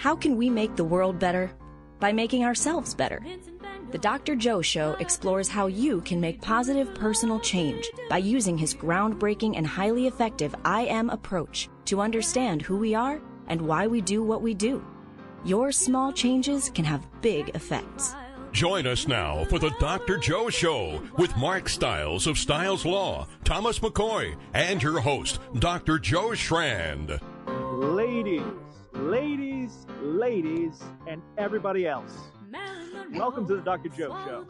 How can we make the world better? By making ourselves better. The Dr. Joe Show explores how you can make positive personal change by using his groundbreaking and highly effective I Am approach to understand who we are and why we do what we do. Your small changes can have big effects. Join us now for the Dr. Joe Show with Mark Stiles of Stiles Law, Thomas McCoy, and your host, Dr. Joe Schrand. Ladies, and everybody else. Welcome to the Dr. Joe Show.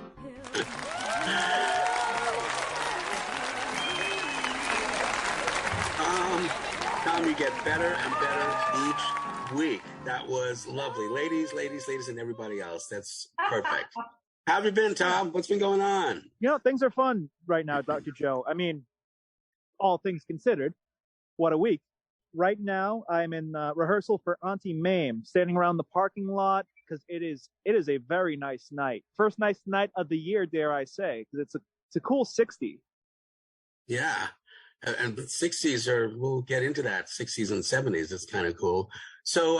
Tom, you get better and better each week. That was lovely. Ladies, and everybody else. That's perfect. How have you been, Tom? What's been going on? You know, things are fun right now, Dr. Joe. I mean, all things considered, what a week. Right now, I'm in rehearsal for Auntie Mame, standing around the parking lot because it is a very nice night. First nice night of the year, dare I say, because it's a cool 60. Yeah, and the 60s we'll get into that, 60s and 70s. It's kind of cool. So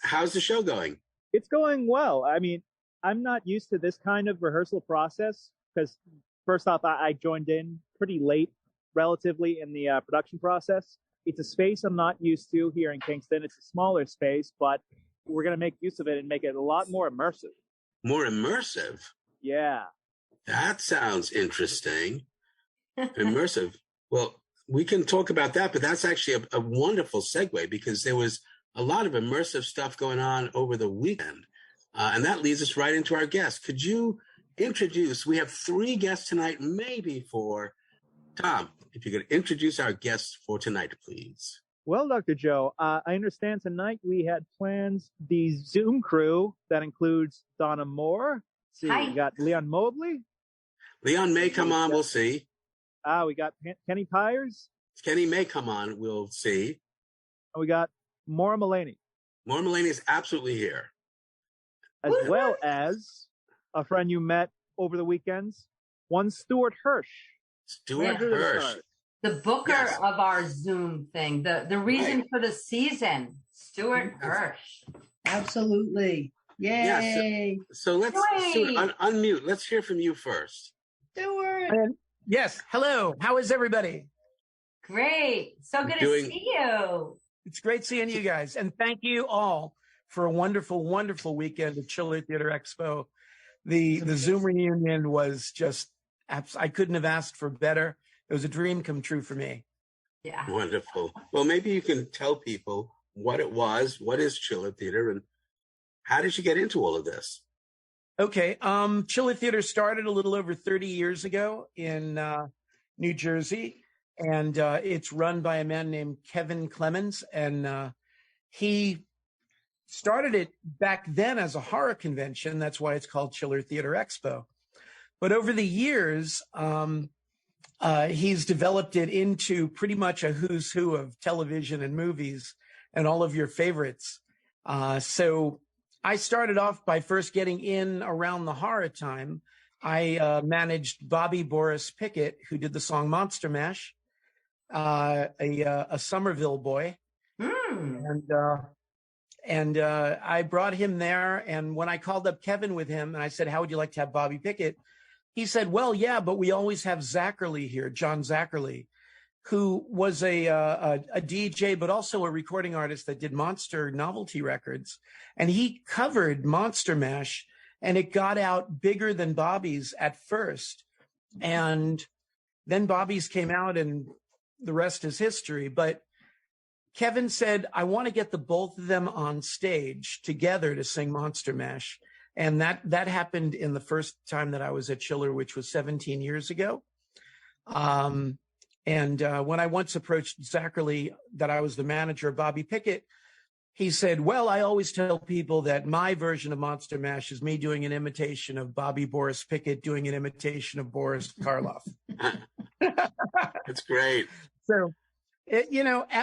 how's the show going? It's going well. I mean, I'm not used to this kind of rehearsal process because, first off, I joined in pretty late, relatively, in the production process. It's a space I'm not used to here in Kingston. It's a smaller space, but we're going to make use of it and make it a lot more immersive. More immersive? Yeah. That sounds interesting. Immersive. Well, we can talk about that, but that's actually a wonderful segue because there was a lot of immersive stuff going on over the weekend. And that leads us right into our guest. Could you introduce, we have 3 guests tonight, maybe 4. Tom, if you could introduce our guests for tonight, please. Well, Dr. Joe, I understand tonight we had plans, the Zoom crew that includes Donna Moore. See, Hi. We got Leon Mobley. Leon may come on, we'll see. We got Kenny Pyers. Kenny may come on, we'll see. And we got Maura Mullaney. Maura Mullaney is absolutely here. As well as a friend you met over the weekends, one Stuart Hersh. Stuart Hersh. The booker of our Zoom thing, the reason for the season, Stuart Hersh. Absolutely. Yay. Yeah, so let's Stuart, unmute. Let's hear from you first. Stuart. Yes. Hello. How is everybody? Great. So good to see you. It's great seeing you guys. And thank you all for a wonderful, wonderful weekend at Chiller Theatre Expo. The Zoom reunion was just, I couldn't have asked for better. It was a dream come true for me. Yeah. Wonderful. Well, maybe you can tell people what it was, what is Chiller Theatre, and how did you get into all of this? Okay. Chiller Theatre started a little over 30 years ago in New Jersey, and it's run by a man named Kevin Clemens, and he started it back then as a horror convention. That's why it's called Chiller Theatre Expo. But over the years, he's developed it into pretty much a who's who of television and movies and all of your favorites. So I started off by first getting in around the horror time. I managed Bobby Boris Pickett, who did the song Monster Mash, a Somerville boy. And I brought him there. And when I called up Kevin with him and I said, how would you like to have Bobby Pickett? He said, well, yeah, but we always have Zachary here, John Zachary, who was a DJ, but also a recording artist that did monster novelty records. And he covered Monster Mash, and it got out bigger than Bobby's at first. And then Bobby's came out, and the rest is history. But Kevin said, I want to get the both of them on stage together to sing Monster Mash. And that happened in the first time that I was at Chiller, which was 17 years ago. And when I once approached Zachary, that I was the manager of Bobby Pickett, he said, well, I always tell people that my version of Monster Mash is me doing an imitation of Bobby Boris Pickett, doing an imitation of Boris Karloff. That's great. So,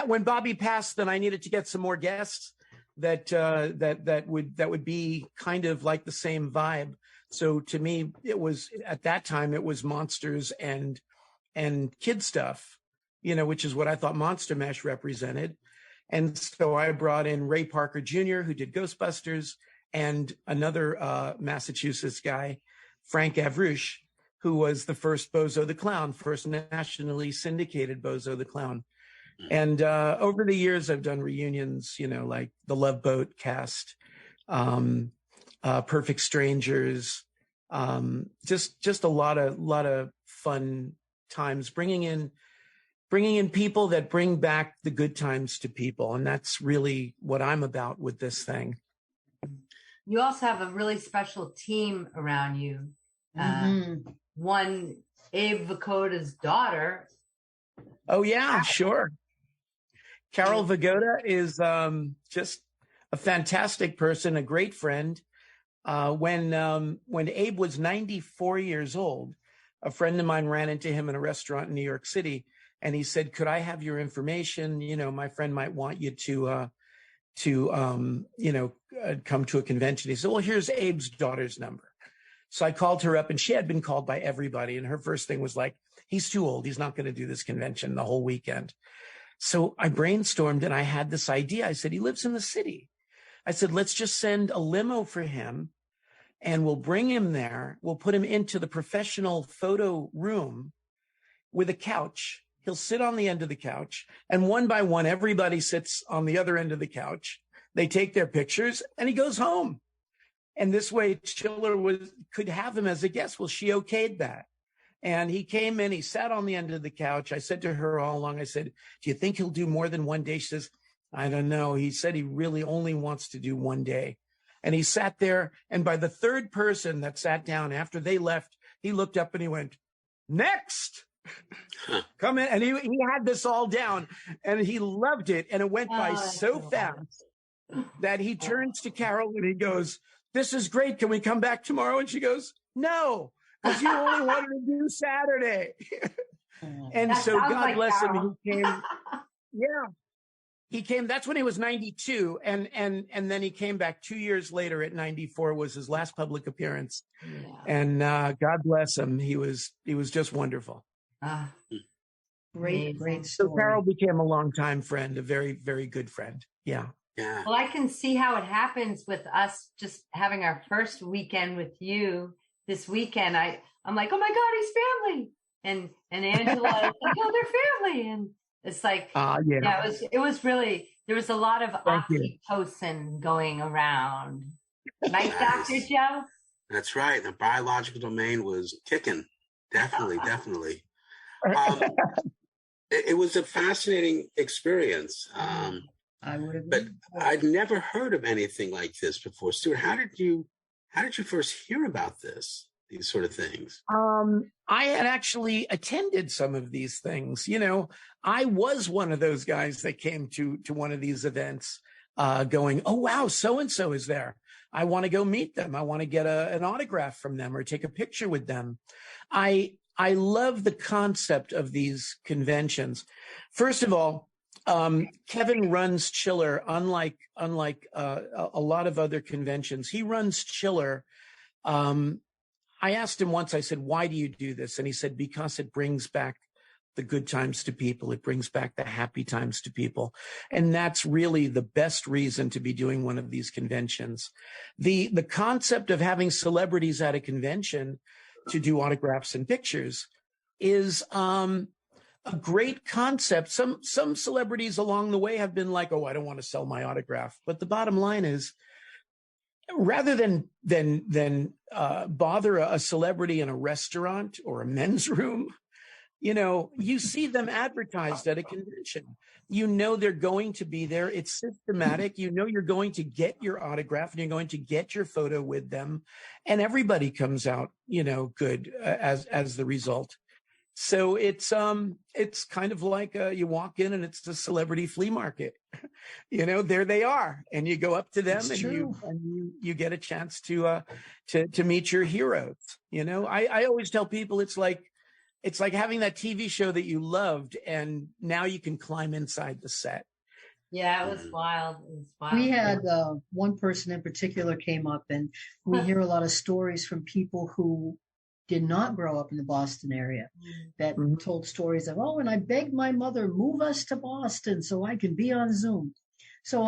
when Bobby passed, then I needed to get some more guests that would be kind of like the same vibe. So to me, it was at that time it was monsters and kid stuff, which is what I thought Monster Mash represented. And so I brought in Ray Parker Jr., who did Ghostbusters, and another Massachusetts guy, Frank Avrush, who was the first Bozo the Clown, first nationally syndicated Bozo the Clown. And over the years, I've done reunions, like the Love Boat cast, Perfect Strangers, just a lot of fun times, bringing in people that bring back the good times to people. And that's really what I'm about with this thing. You also have a really special team around you. One, Abe Vigoda's daughter. Oh, yeah, sure. Carol Vigoda is just a fantastic person, a great friend. When Abe was 94 years old, a friend of mine ran into him in a restaurant in New York City, and he said, "Could I have your information? My friend might want you to come to a convention." He said, "Well, here's Abe's daughter's number." So I called her up, and she had been called by everybody. And her first thing was like, "He's too old. He's not going to do this convention the whole weekend." So I brainstormed, and I had this idea. I said, "He lives in the city." I said, "Let's just send a limo for him, and we'll bring him there. We'll put him into the professional photo room with a couch. He'll sit on the end of the couch, and one by one, everybody sits on the other end of the couch. They take their pictures, and he goes home. And this way, Chiller could have him as a guest." Well, she okayed that. And he came in, he sat on the end of the couch. I said to her all along, I said, "Do you think he'll do more than one day?" She says, "I don't know." He said he really only wants to do one day. And he sat there, and by the third person that sat down after they left, he looked up and he went, "Next, come in." And he had this all down, and he loved it. And it went by so fast that he turns to Carol and he goes, "This is great. Can we come back tomorrow?" And she goes, "No, because you only wanted to do Saturday." And That so sounds God like bless Carol. him. He came. Yeah. He came, that's when he was 92. And then he came back 2 years later at 94 was his last public appearance. Yeah. And God bless him. He was just wonderful. Great So story. Carol became a longtime friend, a very, very good friend. Yeah. Yeah. Well, I can see how it happens with us just having our first weekend with you this weekend. I'm like, "Oh my God, he's family." And Angela is like, "Oh, they're family." And it's like, yeah, it was really, there was a lot of Thank you. oxytocin going around. Right, Dr. Joe? That's right. The biological domain was kicking. Definitely. It was a fascinating experience. I would have. But I'd never heard of anything like this before. Stuart, how did you first hear about these sort of things? I had actually attended some of these things. I was one of those guys that came to one of these events going, "Oh, wow, so-and-so is there. I want to go meet them. I want to get an autograph from them or take a picture with them." I love the concept of these conventions. First of all, Kevin runs Chiller, unlike a lot of other conventions. He runs Chiller. I asked him once, I said, "Why do you do this?" And he said, "Because it brings back the good times to people. It brings back the happy times to people." And that's really the best reason to be doing one of these conventions. The concept of having celebrities at a convention to do autographs and pictures is a great concept. Some celebrities along the way have been like, "Oh, I don't want to sell my autograph." But the bottom line is, rather than bother a celebrity in a restaurant or a men's room, you see them advertised at a convention. They're going to be there. It's systematic. You're going to get your autograph and you're going to get your photo with them, and everybody comes out, good as the result. So it's kind of like you walk in and it's a celebrity flea market. There they are, and you go up to them and you get a chance to meet your heroes. I always tell people it's like having that TV show that you loved, and now you can climb inside the set. Yeah, it was wild. We had one person in particular came up, and we hear a lot of stories from people who did not grow up in the Boston area that told stories of, "Oh, and I begged my mother, move us to Boston so I can be on Zoom." So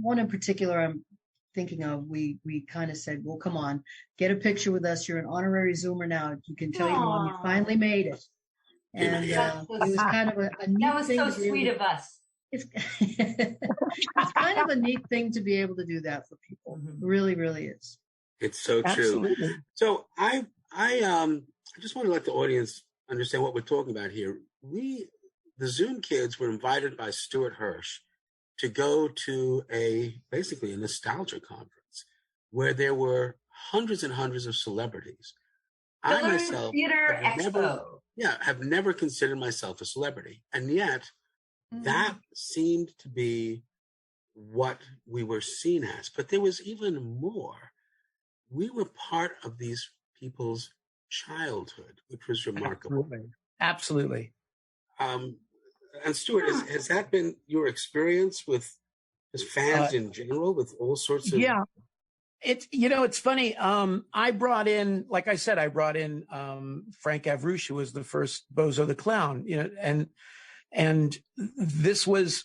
one in particular I'm thinking of, we kind of said, well, come on, get a picture with us. You're an honorary Zoomer now. You can tell your mom you finally made it. And it was kind of a neat that was thing. So sweet of us. It's, it's kind of a neat thing to be able to do that for people. It really, really is. It's so true. Absolutely. So I just want to let the audience understand what we're talking about here. The Zoom kids were invited by Stuart Hersh to go to basically a nostalgia conference where there were hundreds and hundreds of celebrities. Chiller I myself Theatre Expo. have never considered myself a celebrity. And yet that seemed to be what we were seen as. But there was even more. We were part of these people's childhood, which was remarkable. Absolutely. And Stuart, has that been your experience with as fans in general, with all sorts of? Yeah, it's funny. I brought in, like I said, Frank Avrush, who was the first Bozo the Clown, and this was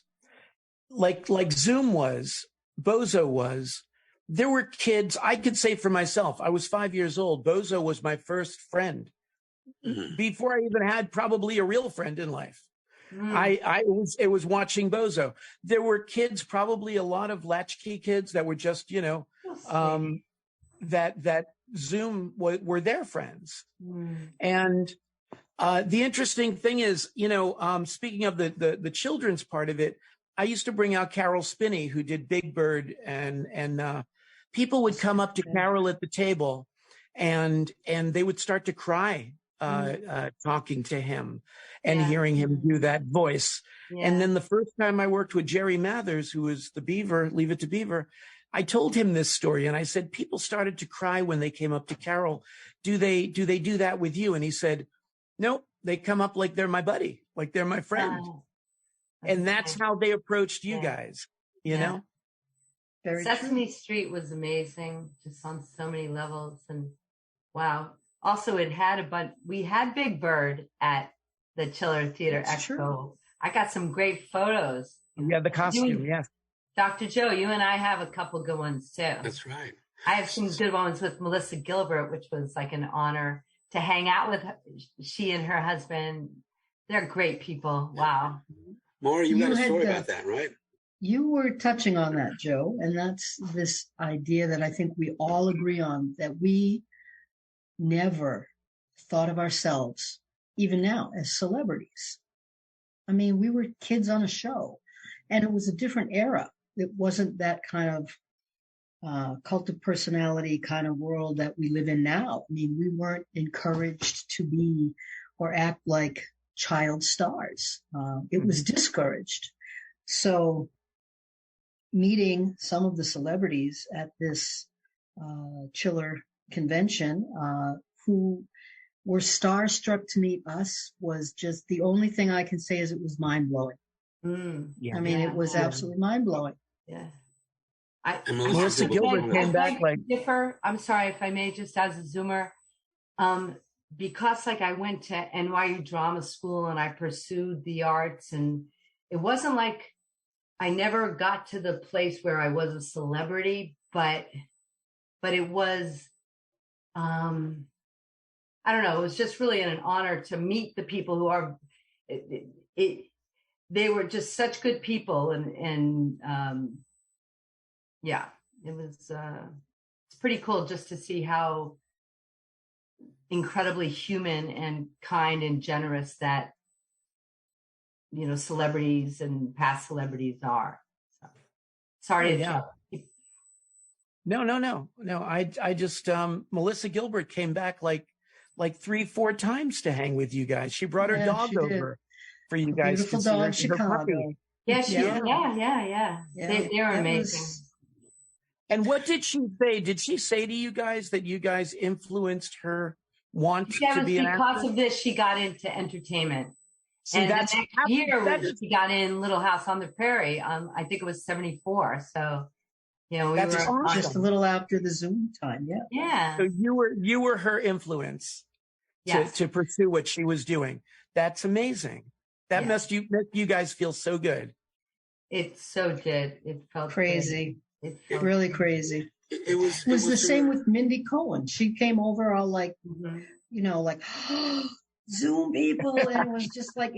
like Zoom was, Bozo was. There were kids, I could say for myself, I was 5 years old. Bozo was my first friend before I even had probably a real friend in life. It was watching Bozo. There were kids, probably a lot of latchkey kids that were just, that Zoom were their friends. And the interesting thing is, speaking of the children's part of it, I used to bring out Carol Spinney, who did Big Bird, and people would come up to Carol at the table and they would start to cry, talking to him and hearing him do that voice. Yeah. And then the first time I worked with Jerry Mathers, who was the Beaver, Leave It to Beaver, I told him this story and I said, people started to cry when they came up to Carol. Do they do that with you? And he said, nope, they come up like they're my buddy, like they're my friend. And that's how they approached you guys, you know? Very Sesame true. Street was amazing, just on so many levels. And wow. Also, we had Big Bird at the Chiller Theatre Expo. True. I got some great photos. Yeah, the costume, yes. Dr. Joe, you and I have a couple good ones too. That's right. I have some good ones with Melissa Gilbert, which was like an honor to hang out with her. She and her husband. They're great people. Wow. Maura, you got a story about that, right? You were touching on that, Joe, and that's this idea that I think we all agree on, that we never thought of ourselves, even now, as celebrities. I mean, we were kids on a show, and it was a different era. It wasn't that kind of cult of personality kind of world that we live in now. I mean, we weren't encouraged to be or act like child stars. It was discouraged. So meeting some of the celebrities at this Chiller convention who were starstruck to meet us was just, the only thing I can say is it was mind-blowing. It was absolutely mind-blowing. Yeah. Melissa Gilbert came back like... I'm sorry, if I may, just as a Zoomer, because I went to NYU Drama School and I pursued the arts, and it wasn't like I never got to the place where I was a celebrity, but it was, I don't know, it was just really an honor to meet the people who are, they were just such good people. And it was, it's pretty cool just to see how incredibly human and kind and generous that, celebrities and past celebrities are. So, sorry to interrupt. No. I just, Melissa Gilbert came back like 3-4 times to hang with you guys. She brought her dog over for you guys. Beautiful dog, Chicago. Yeah, yeah. They're amazing. And what did she say? Did she say to you guys that you guys influenced her want to be an actor? Because of this, she got into entertainment. And the next year, she got in Little House on the Prairie. I think it was 1974. So, we That's were awesome. Just a little after the Zoom time. Yeah. Yeah. So you were her influence to pursue what she was doing. That's amazing. That must you guys feel so good. It so did. It felt crazy. It felt really crazy. It was the same with Mindy Cohen. She came over all like, like, Zoom people. And it was just like,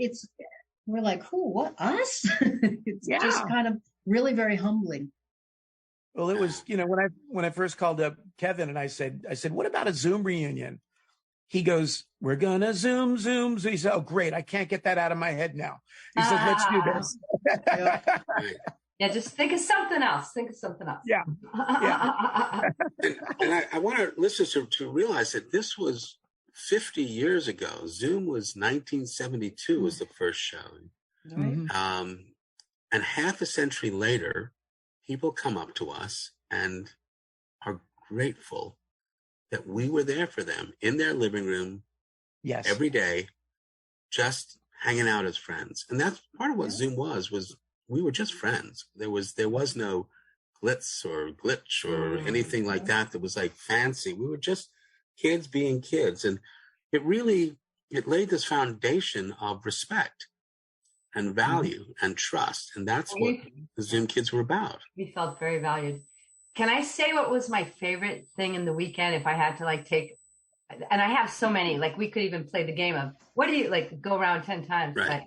we're like, who, what, us? It's just kind of really very humbling. Well, it was, when I first called up Kevin and I said, what about a Zoom reunion? He goes, we're going to Zoom. He said, oh, great. I can't get that out of my head now. He said, let's do this. Yeah, just think of something else. Yeah. And I want our listeners to realize that this was 50 years ago. Zoom was 1972 was the first show. Right. And half a century later, people come up to us and are grateful that we were there for them in their living room every day, just hanging out as friends. And that's part of what Zoom was we were just friends. There was no glitz or glitch or anything like that was like fancy. We were just kids being kids. And it laid this foundation of respect and value and trust. And that's what the Zoom kids were about. We felt very valued. Can I say what was my favorite thing in the weekend if I had to take, and I have so many, we could even play the game of, what do you go around 10 times? Right. But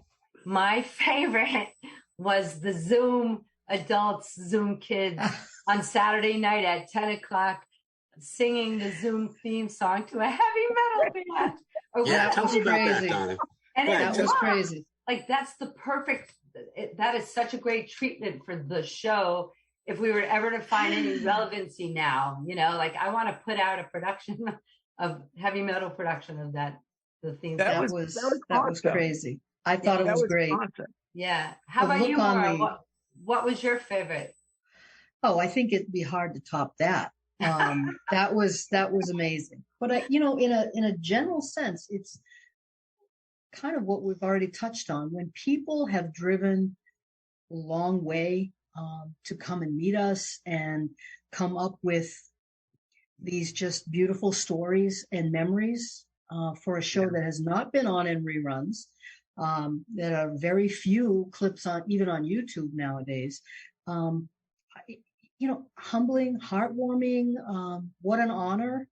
my favorite was the Zoom adults, Zoom kids on Saturday night at 10 o'clock singing the Zoom theme song to a heavy metal band. Tell us about that, Donna. And that was crazy. That's the perfect, that is such a great treatment for the show. If we were ever to find any relevancy now, I want to put out a production of heavy metal production of the theme. That was crazy. I thought it was great. Awesome. Yeah. How about you, Maura? What was your favorite? Oh, I think it'd be hard to top that. That was amazing. But in a general sense, it's kind of what we've already touched on. When people have driven a long way to come and meet us and come up with these just beautiful stories and memories for a show that has not been on in reruns, that are very few clips even on YouTube nowadays. Humbling, heartwarming, what an honor.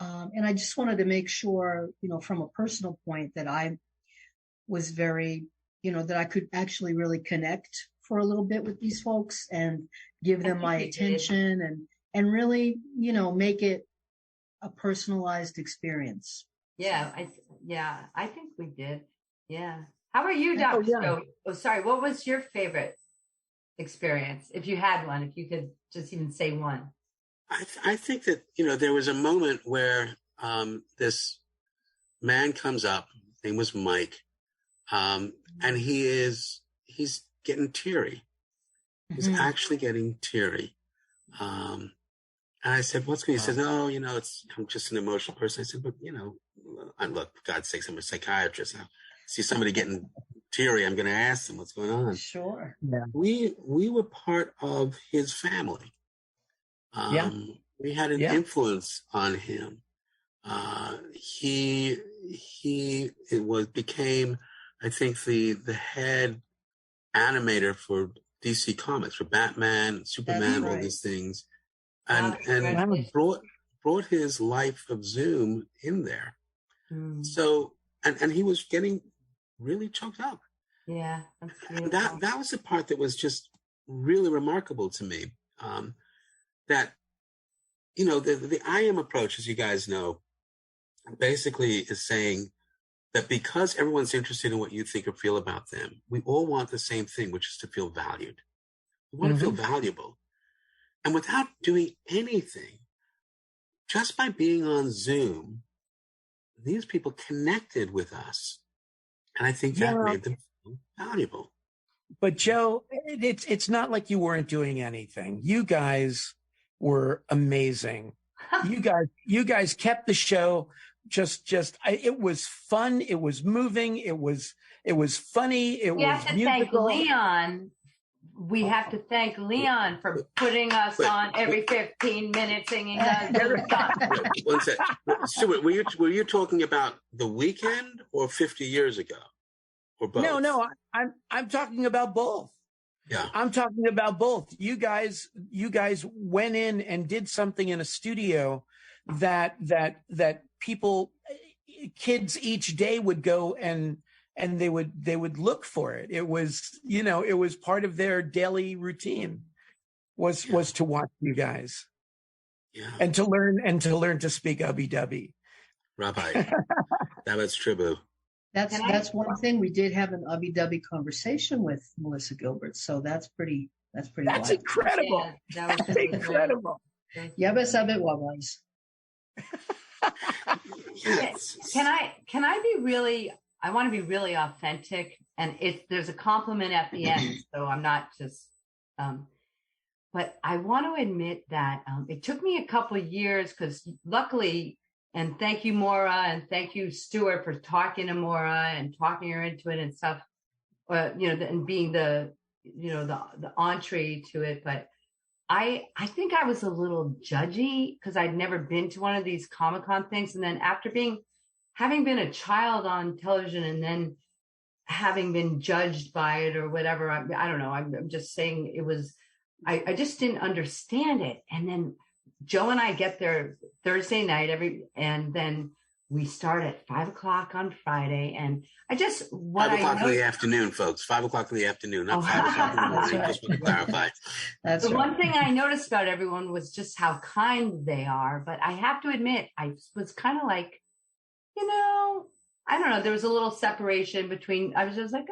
And I just wanted to make sure, from a personal point, that I was very, that I could actually really connect for a little bit with these folks and give them my attention and really, make it a personalized experience. Yeah, I think we did. Yeah. How about you, Dr. Joe? Oh, sorry. What was your favorite experience, if you had one, if you could just even say one? I think that, there was a moment where this man comes up, his name was Mike, and he's getting teary. He's actually getting teary. And I said, what's going on? He says, no, I'm just an emotional person. I said, but, look, for God's sakes, I'm a psychiatrist. I see somebody getting teary, I'm going to ask them what's going on. Sure. Yeah. We were part of his family. We had an influence on him. He became, I think, the head animator for DC Comics, for Batman and Superman, all these things, and brought his life of Zoom in there. So, and he was getting really choked up. Yeah, and that was the part that was just really remarkable to me. That the I am approach, as you guys know, basically is saying that because everyone's interested in what you think or feel about them, we all want the same thing, which is to feel valued. We want to feel valuable, and without doing anything, just by being on Zoom, these people connected with us. And I think that made them feel valuable. But Joe, it's not like you weren't doing anything. You guys were amazing. You guys kept the show it was fun. It was moving. It was funny. We have to thank Leon. We have to thank Leon for putting us on every 15 minutes singing. One sec. Stuart, were you talking about the weekend or 50 years ago, or both? No, I'm talking about both. Yeah. I'm talking about both. You guys went in and did something in a studio that people, kids each day would go and they would look for it. It was, it was part of their daily routine was to watch you guys. Yeah. And to learn to speak ubby-dubby. Rabbi. That was true. That's one thing. We did have an ubby-dubby conversation with Melissa Gilbert, so that's pretty That's wild. incredible. Yeah, that was That's incredible. Yabba sabit wabas. Yes. Can I be really, I want to be really authentic, and there's a compliment at the end, so I'm not just, but I want to admit that it took me a couple of years, because luckily, and thank you, Maura, and thank you, Stuart, for talking to Maura and talking her into it and stuff, and being the entree to it. But I think I was a little judgy because I'd never been to one of these Comic-Con things. And then after having been a child on television and then having been judged by it or whatever, I don't know. I'm just saying it was, I just didn't understand it. And then Joe and I get there Thursday night and then we start at 5:00 on Friday. And I just, 5 o'clock in the afternoon, folks, 5 o'clock in the afternoon, not 5 o'clock in the morning. Right. Just want to clarify. That's the right. one thing I noticed about everyone was just how kind they are. But I have to admit, I was kind of like, I don't know. There was a little separation between, I was just like,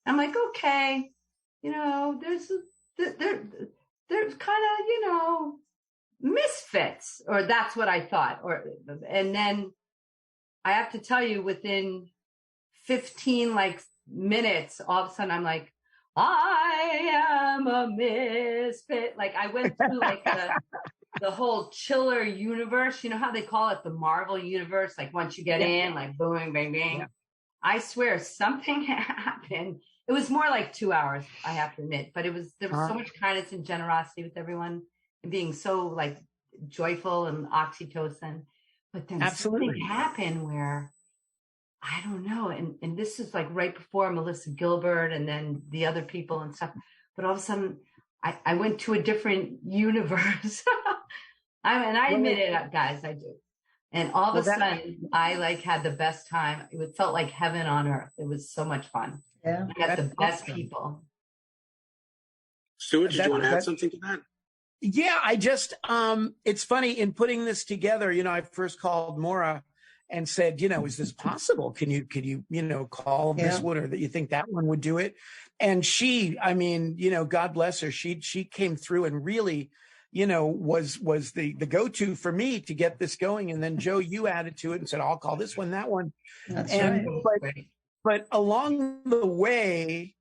I'm like, okay, there's kind of, misfits, or that's what I thought. And then I have to tell you, within 15 minutes, all of a sudden I'm like, I am a misfit. Like I went through the whole Chiller universe. You know how they call it the Marvel universe? Like once you get in, like boom, bang, bang. Yeah. I swear something happened. It was more like 2 hours, I have to admit, but there was so much kindness and generosity with everyone and being so joyful and oxytocin. But then something happened where I don't know. And this is right before Melissa Gilbert and then the other people and stuff. But all of a sudden I went to a different universe. I admit it, guys, I do. And all of a sudden I had the best time. It felt like heaven on earth. It was so much fun. Yeah. I got the best people. Stuart, did you want to add something to that? Yeah, I just, it's funny in putting this together, I first called Maura and said, is this possible? Can you, call this one, or that you think that one would do it? And she, God bless her. She came through and really, was the go-to for me to get this going. And then Joe, you added to it and said, I'll call this one, that one. That's right. But along the way,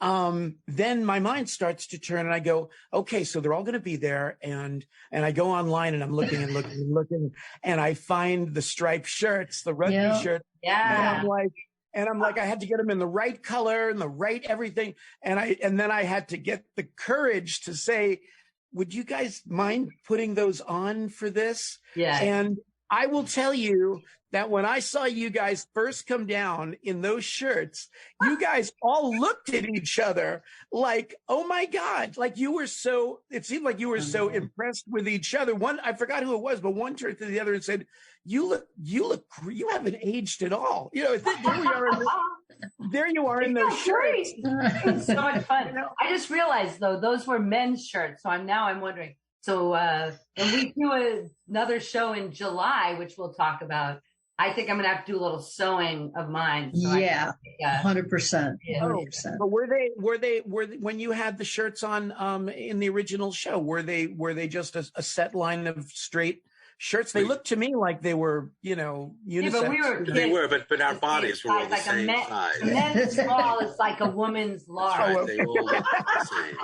then my mind starts to turn and I go, okay, so they're all going to be there. And I go online and I'm looking and I find the striped shirts, the rugby shirts. Yeah. And I'm like, I had to get them in the right color and the right everything. And then I had to get the courage to say, would you guys mind putting those on for this? Yeah. And I will tell you that when I saw you guys first come down in those shirts, you guys all looked at each other like, oh my God, it seemed like you were so impressed with each other. One, I forgot who it was, but one turned to the other and said, you haven't aged at all. There you are in those shirts. It was so much fun. I just realized though, those were men's shirts. So I'm wondering. So when we do another show in July, which we'll talk about, I think I'm going to have to do a little sewing of mine. So 100%. 100%. But were they when you had the shirts on in the original show, were they just a set line of straight shirts? They looked to me like they were, unisex. Yeah, but we were kids. They were, but our bodies were all the same size. A men's small is like a woman's large. Right, they all look the same,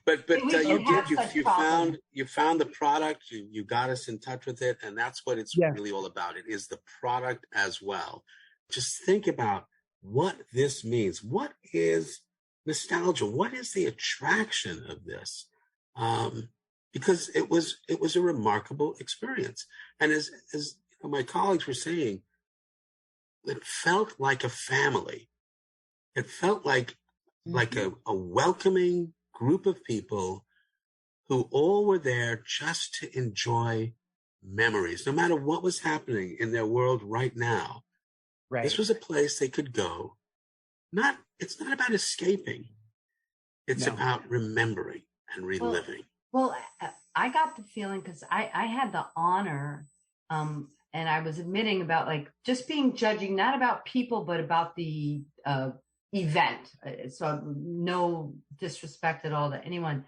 But you found the product. You got us in touch with it, and that's what it's really all about. It is the product as well. Just think about what this means. What is nostalgia? What is the attraction of this? Because it was a remarkable experience. And as my colleagues were saying, it felt like a family. It felt like like a welcoming group of people who all were there just to enjoy memories, no matter what was happening in their world right now. Right. This was a place they could go. It's not about escaping. It's about remembering and reliving. Well, I got the feeling because I had the honor, and I was admitting about like just being judging, not about people, but about the event. So no disrespect at all to anyone,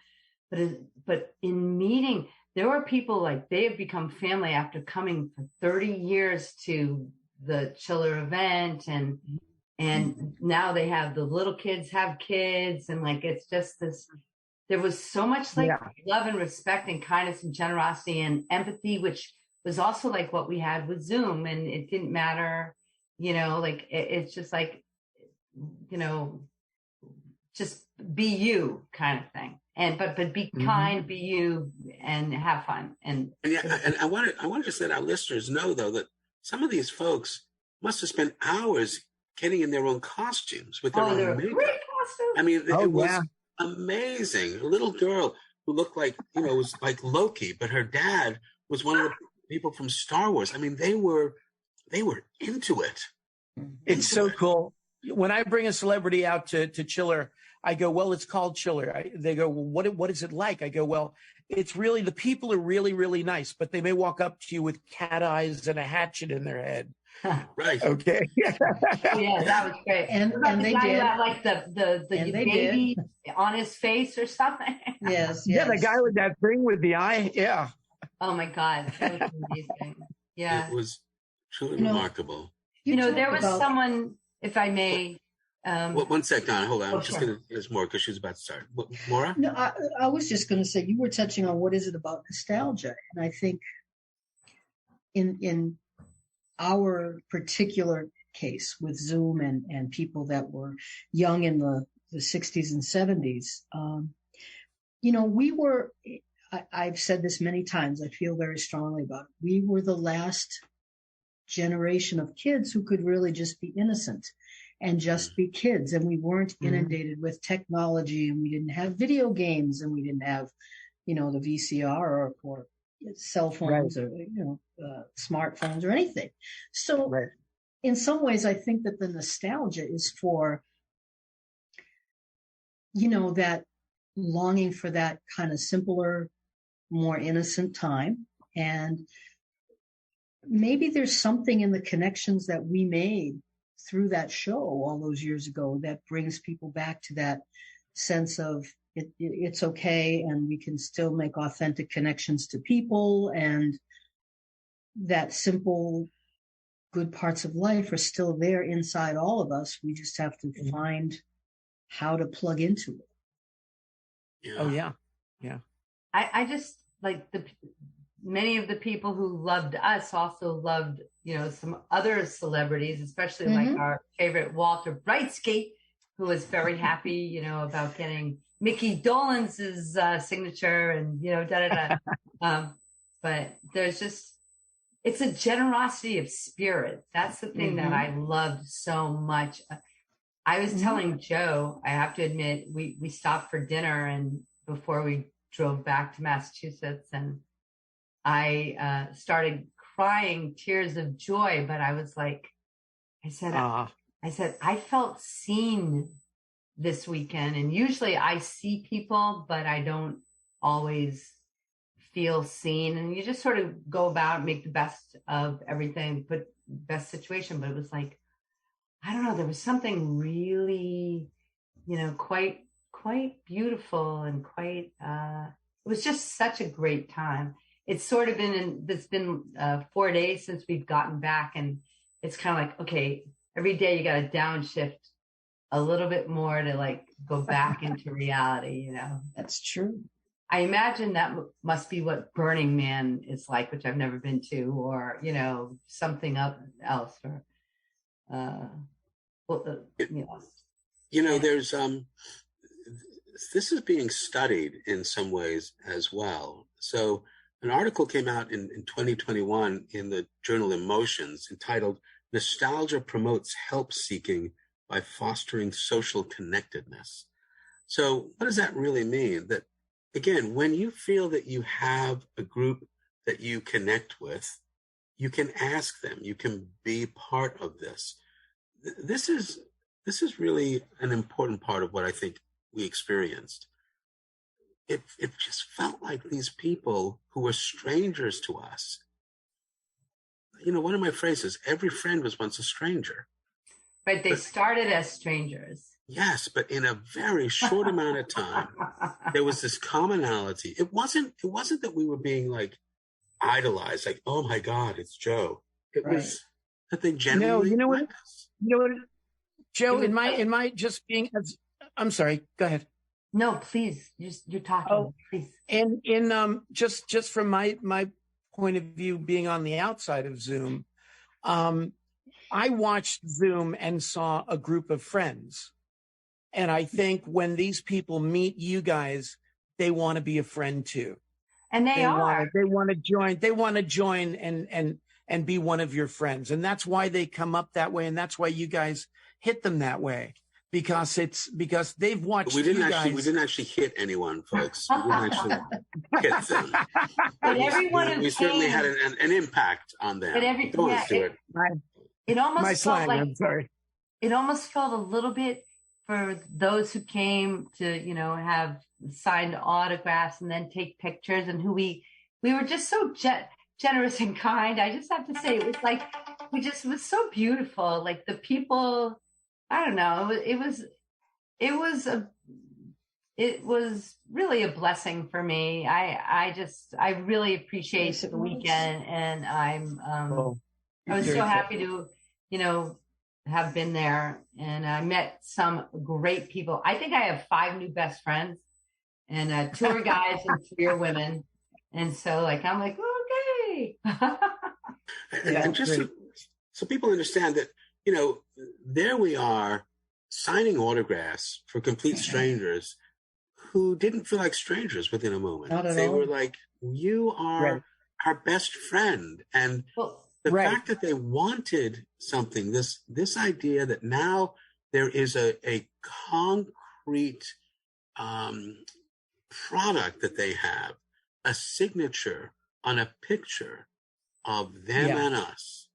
but in meeting, there were people like they have become family after coming for 30 years to the Chiller event, and now they have the little kids have kids, and like it's just this. There was so much like love and respect and kindness and generosity and empathy, which was also like what we had with Zoom, and it didn't matter, like it's just like, just be you kind of thing. And but be kind, be you, and have fun. And I wanted to let our listeners know though that some of these folks must have spent hours getting in their own costumes with their own makeup. Great costumes. I mean, it was amazing. A little girl who looked like, was like Loki, but her dad was one of the people from Star Wars. I mean, they were into it. It's so cool. When I bring a celebrity out to Chiller, I go, well, it's called Chiller. They go, well, what is it like? I go, well, it's really, the people are really, really nice, but they may walk up to you with cat eyes and a hatchet in their head. Right. Okay. Yeah, that was great. And they did. Like the baby on his face or something. Yes. Yeah, the guy with that thing with the eye. Yeah. Oh my God, that was amazing. Yeah, it was truly remarkable. There was someone, if I may. One sec, Donna, hold on. I'm just sure. going to, there's more because she was about to start. Maura? No, I was just going to say, you were touching on what is it about nostalgia. And I think in our particular case with Zoom and people that were young in the 60s and 70s, we were, I've said this many times, I feel very strongly about it. We were the last generation of kids who could really just be innocent and just be kids. And we weren't inundated with technology, and we didn't have video games, and we didn't have, the VCR or cell phones or, smartphones or anything. So in some ways, I think that the nostalgia is for, that longing for that kind of simpler, more innocent time. And maybe there's something in the connections that we made through that show all those years ago that brings people back to that sense of it's okay, and we can still make authentic connections to people, and that simple good parts of life are still there inside all of us. We just have to find how to plug into it. Yeah. Oh yeah. Yeah. I just like many of the people who loved us also loved, some other celebrities, especially like our favorite Walter Brightsky, who was very happy, about getting Mickey Dolenz' signature and, but there's just, it's a generosity of spirit. That's the thing that I loved so much. I was telling Joe, I have to admit, we stopped for dinner and before we drove back to Massachusetts, and I started crying tears of joy, but I was like, I said, I felt seen this weekend. And usually I see people, but I don't always feel seen. And you just sort of go about, make the best of everything, put best situation. But it was like, I don't know, there was something really, quite beautiful and quite, it was just such a great time. It's sort of it's been 4 days since we've gotten back, and it's kind of like, okay, every day you got to downshift a little bit more to like go back into reality, That's true. I imagine that must be what Burning Man is like, which I've never been to, or, something else, or, there's, this is being studied in some ways as well. So an article came out in 2021 in the journal Emotions entitled "Nostalgia Promotes Help Seeking by fostering social connectedness. So what does that really mean? That, again, when you feel that you have a group that you connect with, you can ask them, you can be part of this. This is really an important part of what I think we experienced. It just felt like these people who were strangers to us. You know, one of my phrases, every friend was once a stranger. But they started as strangers. Yes, but in a very short amount of time, there was this commonality. It wasn't that we were being like idolized, like, oh my God, it's Joe. It was that they genuinely liked us. You know what, Joe, in my just being, I'm sorry, go ahead. No, please, you're talking. Oh, please. And just from my point of view, being on the outside of Zoom, I watched Zoom and saw a group of friends. And I think when these people meet you guys, they want to be a friend too. And they are. They want to join and be one of your friends. And that's why they come up that way. And that's why you guys hit them that way. Because they've watched we didn't actually hit anyone, folks. We didn't actually hit them. But everyone we certainly had an impact on them. It almost felt like, I'm sorry. It almost felt a little bit for those who came to, you know, have signed autographs and then take pictures, and who we were just so generous and kind. I just have to say, it was like, it was so beautiful. Like the people, I don't know, it was really a blessing for me. I really appreciate the weekend, and I was so happy to, you know, have been there, and I met some great people. I think I have 5 new best friends, and 2 are guys and 3 are women. And so I'm like, okay. And just so people understand that, you know, there we are signing autographs for complete strangers who didn't feel like strangers within a moment. They were like, you are our best friend. And the fact that they wanted something, this idea that now there is a concrete product that they have, a signature on a picture of them and us.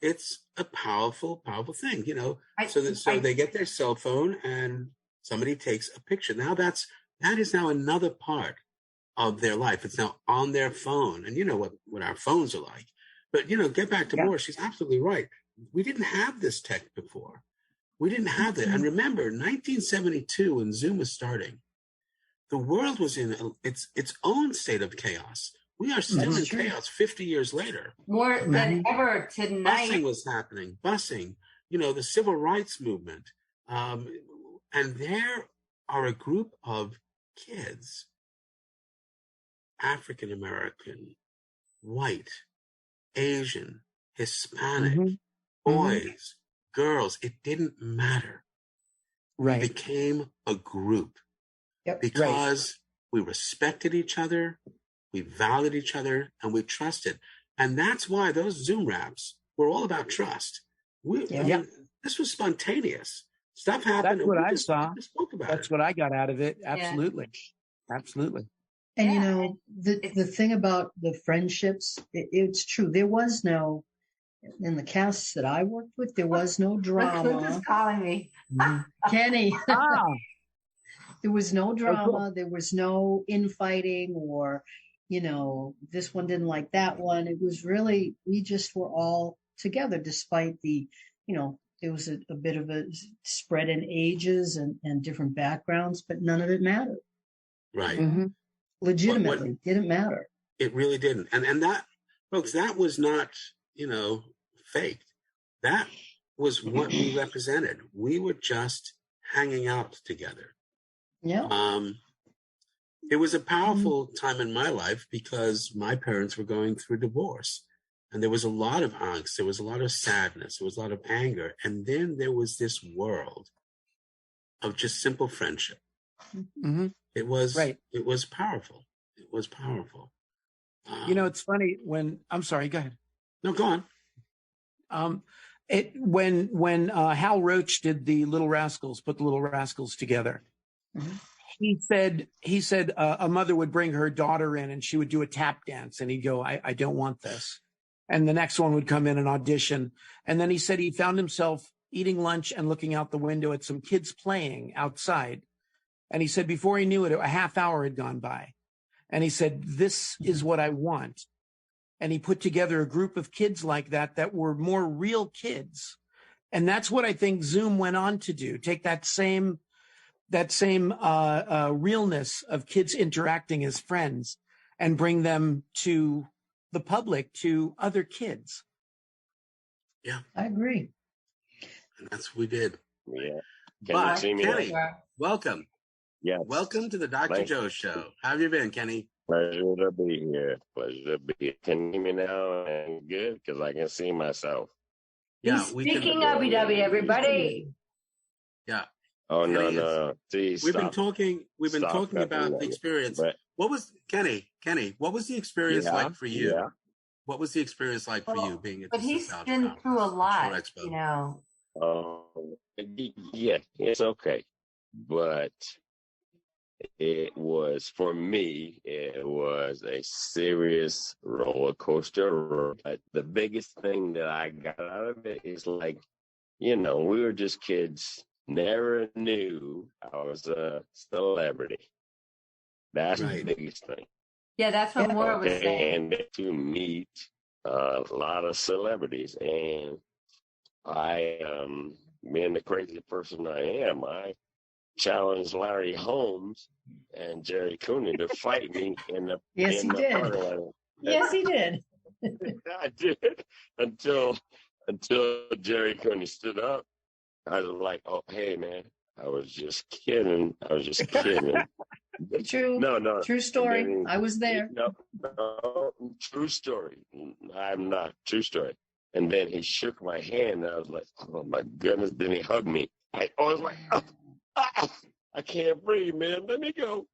It's a powerful, powerful thing, you know. So they get their cell phone and somebody takes a picture. Now that is now another part of their life. It's now on their phone, and you know what our phones are like. But, you know, get back to Moore. She's absolutely right. We didn't have this tech before. We didn't have that. And remember, 1972, when Zoom was starting, the world was in its own state of chaos. We are still in chaos 50 years later. More than ever tonight. Busing was happening. You know, the civil rights movement. And there are a group of kids, African American, white, Asian, Hispanic, boys, girls, it didn't matter. Right. We became a group because we respected each other, we valued each other, and we trusted. And that's why those Zoom raps were all about trust. I mean, this was spontaneous. Stuff happened. That's what I saw. Spoke about That's what I got out of it. Absolutely. Yeah. Absolutely. And, you know, the thing about the friendships, it's true. There was no, in the casts that I worked with, there was no drama. Clint is calling me. Kenny. There was no drama. There was no infighting or, you know, this one didn't like that one. It was really, we just were all together despite the, you know, there was a bit of a spread in ages and different backgrounds, but none of it mattered. Right. Legitimately, didn't matter. It really didn't. And that, folks, that was not, you know, faked. That was what we represented. We were just hanging out together. Yeah. It was a powerful time in my life because my parents were going through divorce. And there was a lot of angst. There was a lot of sadness. There was a lot of anger. And then there was this world of just simple friendship. It was powerful. It was powerful. You know, it's funny when, I'm sorry, go ahead. No, go on. When Hal Roach did the Little Rascals, put the Little Rascals together, Mhm. he said a mother would bring her daughter in and she would do a tap dance, and he'd go, I don't want this. And the next one would come in and audition. And then he said he found himself eating lunch and looking out the window at some kids playing outside. And he said before he knew it, a half hour had gone by. And he said, this is what I want. And he put together a group of kids like that were more real kids. And that's what I think Zoom went on to do. Take that same realness of kids interacting as friends and bring them to the public, to other kids. Yeah, I agree. and that's what we did. Yeah. But, you see me? Kenny, welcome. Yes. Welcome to the Dr. Thank Joe Show. How have you been, Kenny? Pleasure to be here. Pleasure to be here. Can you hear me now? And good, because I can see myself. Yeah, He's speaking Ubby-dubby, everybody. Yeah. Oh, no, Kenny no. See, We've been stop. talking Stop about the that. experience. But, What was Kenny, what was the experience Yeah, like for you? yeah. What was the experience like for you being at But the he's Nostalgia been Conference, through a the lot, Chiller Expo? you know. Yeah, it's okay. But it was, for me, it was a serious roller coaster. But the biggest thing that I got out of it is like, we were just kids, never knew I was a celebrity. That's Right. the biggest thing. Yeah, that's what Maura was saying. And to meet a lot of celebrities. And I, being the crazy person I am, I challenged Larry Holmes and Jerry Cooney to fight me in the Yes, he did. parking lot. Yes, he did. I did until Jerry Cooney stood up. I was like, "Oh, hey, man, I was just kidding. True. No. True story. Then, I was there. No, true story. I'm not. True story. And then he shook my hand, and I was like, "Oh my goodness!" Then he hugged me. I was like, "I can't breathe, man. Let me go.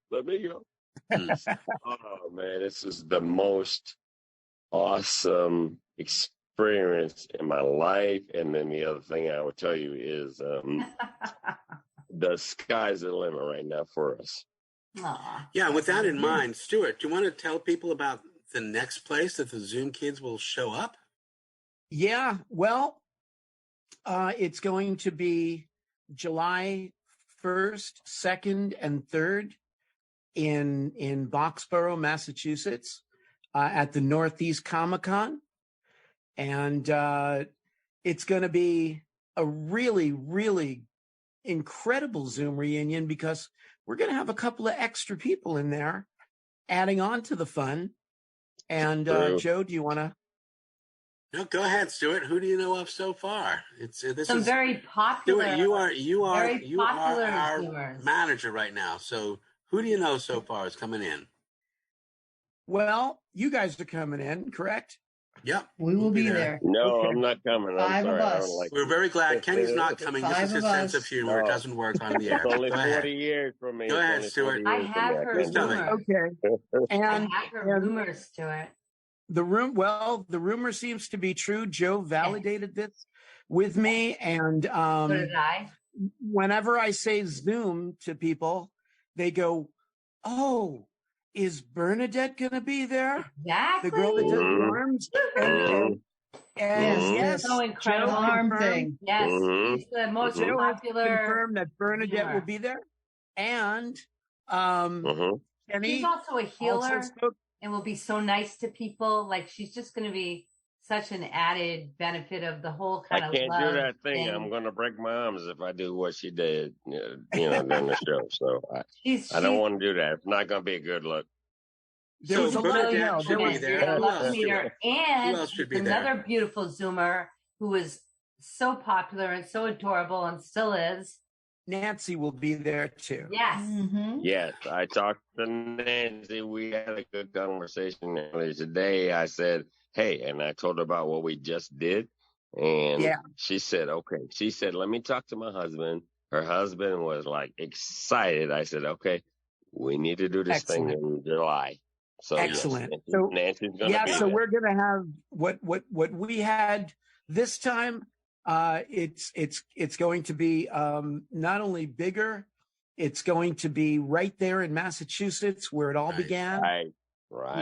Oh man, this is the most awesome experience in my life." And then the other thing I would tell you is the sky's the limit right now for us. Aw. Yeah, with that in mind, Stuart, do you want to tell people about the next place that the Zoom kids will show up? Yeah, well, it's going to be July 1st, 2nd, and 3rd in Boxborough, Massachusetts, at the Northeast Comic-Con. And it's going to be a really, really incredible Zoom reunion because we're going to have a couple of extra people in there adding on to the fun. And Joe, do you want to? No, go ahead, Stuart. Who do you know of so far? Some very popular. Stuart, you are our Zoomers. manager right now. So who do you know so far is coming in? Well, you guys are coming in, correct? Yep. We will be there. No, Okay. I'm not coming. I'm Five of sorry. I us. don't like We're very glad Kenny's not coming. This Five is his of sense us. of humor. It doesn't work on the air. It's only Go 40 ahead. years for me. Go It's ahead, only Stuart. 40 I years for have me. I heard can't do coming. it. Okay. I And have heard rumors to it. the rumor seems to be true. Joe validated this with me. And So did I. whenever I say Zoom to people, they go, "Oh, is Bernadette going to be there? Exactly. The girl that does the arms?" And Yes, so incredible. Joe arm confirmed- thing. Yes, Mhm. she's the most Joe has popular. confirmed that Bernadette Zoomer. will be there. And Mhm. Kenny She's also a healer also spoke. and will be so nice to people. Like she's just going to be such an added benefit of the whole I kind of can't love do that thing. I'm going to break my arms if I do what she did, during the show. So I don't want to do that. It's not going to be a good look. There So was a lot of Bernadette should be You're there. gonna Who love to else, meet Stuart? her. And Who else should be another there? beautiful Zoomer who is so popular and so adorable and still is. Nancy will be there too. Yes. Mm-hmm. Yes, I talked to Nancy. We had a good conversation earlier today. I said, hey, and I told her about what we just did. And Yeah. she said, okay. She said, let me talk to my husband. Her husband was like excited. I said, okay, we need to do this thing in July. So Excellent. Yes, So Nancy's going to yeah, be so there. we're going to have what we had this time. It's going to be not only bigger, it's going to be right there in Massachusetts where it all began. Right.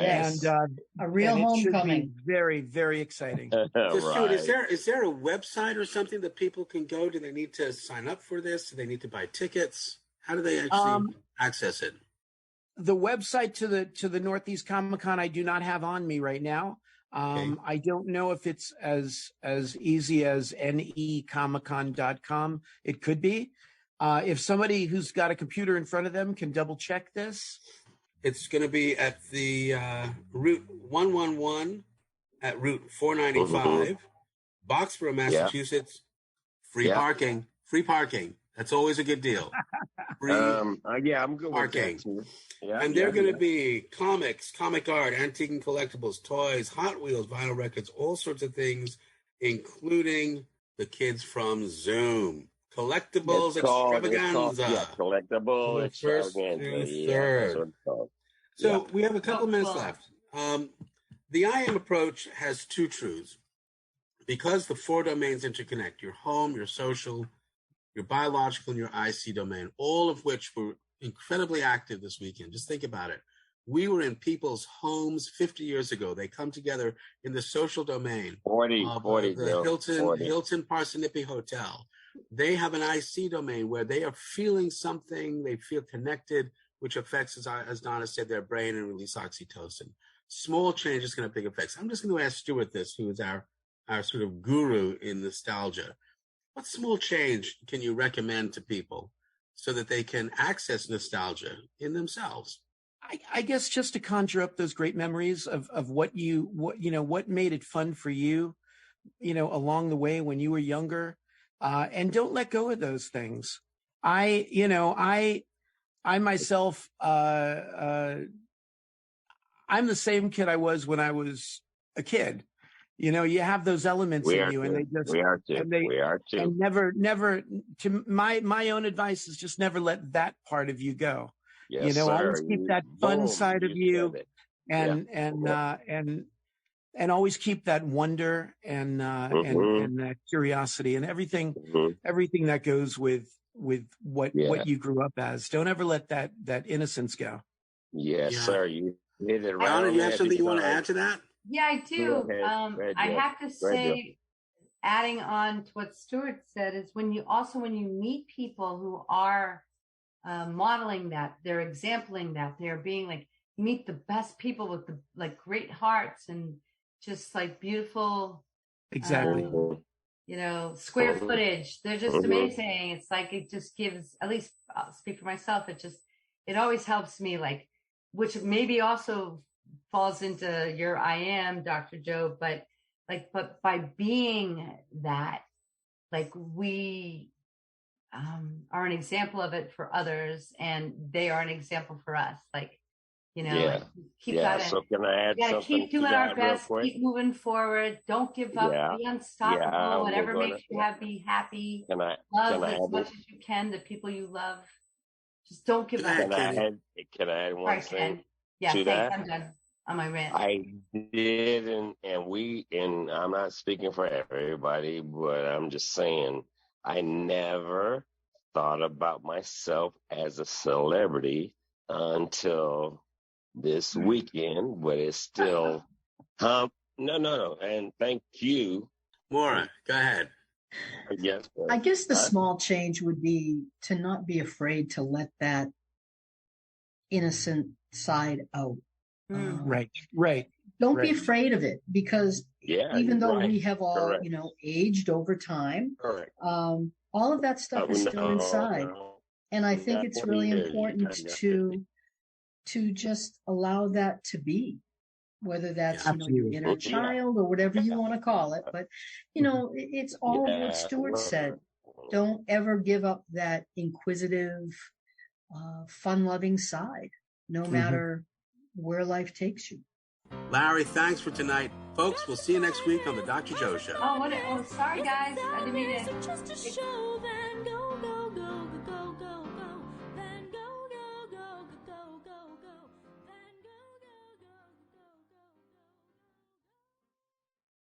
Yes. And A real and it should homecoming. be very, very exciting. So, Stuart, Right. is there a website or something that people can go? Do they need to sign up for this? Do they need to buy tickets? How do they actually access it? The website to the Northeast Comic Con I do not have on me right now. Okay. I don't know if it's as easy as necomiccon.com. It could be. If somebody who's got a computer in front of them can double check this. It's going to be at the Route 111 at Route 495, Boxborough, Massachusetts. Free parking. Free parking. That's always a good deal. Free I'm good parking. with that too. Yeah, And they're going to be comics, comic art, antique and collectibles, toys, Hot Wheels, vinyl records, all sorts of things, including the kids from Zoom. Collectibles extravaganza. Collectible First extravaganza. through third. So we have a couple minutes left. The I Am approach has two truths. Because the four domains interconnect, your home, your social, your biological, and your IC domain, all of which were incredibly active this weekend. Just think about it. We were in people's homes 50 years ago. They come together in the social domain. 40, the Hilton Parsippany Hotel. They have an IC domain where they are feeling something, they feel connected, which affects, as Donna said, their brain and release oxytocin. Small changes can have big effects. I'm just going to ask Stuart this, who is our sort of guru in nostalgia. What small change can you recommend to people so that they can access nostalgia in themselves? I guess just to conjure up those great memories of what made it fun for you, along the way when you were younger. And don't let go of those things. I myself, I'm the same kid I was when I was a kid. You have those elements in you, and we are too. And never. To my own advice is just never let that part of you go. Yes, always keep that fun side of you, and always keep that wonder and that curiosity and everything that goes with what you grew up as. Don't ever let that innocence go. Yes, sir. You hit it right. Donna, you have something you want to add to that? Yeah, I do. I have to say, adding on to what Stuart said, is when you meet people who are modeling that, they're exempling that, they're being like, you meet the best people with the great hearts and just beautiful, exactly. Square footage. They're just amazing. It's it just gives, at least I'll speak for myself, it always helps me, which maybe also falls into your I Am, Dr. Joe, but by being that, we are an example of it for others, and they are an example for us. Keep that in. So can I add something? Keep doing our best. Keep moving forward. Don't give up. Be unstoppable. Whatever makes you be happy. Love as much as you can the people you love. Just don't give up. Can I add one thing? Yeah, to that? I'm done on my rant. I did, and I'm not speaking for everybody, but I'm just saying, I never thought about myself as a celebrity until this weekend, but it's still no. And thank you. Maura, go ahead. Yes. I guess the small change would be to not be afraid to let that innocent side out. Right. Don't be afraid of it, because even though we have all, aged over time, all of that stuff is still inside. And I think it's really important to just allow that to be, whether that's your inner child or whatever you want to call it. But it's all of what Stuart said. Don't ever give up that inquisitive, fun-loving side, no matter where life takes you. Larry, thanks for tonight. Folks, we'll see you next week on the Dr. Joe Show. Oh, sorry guys. I didn't mean to.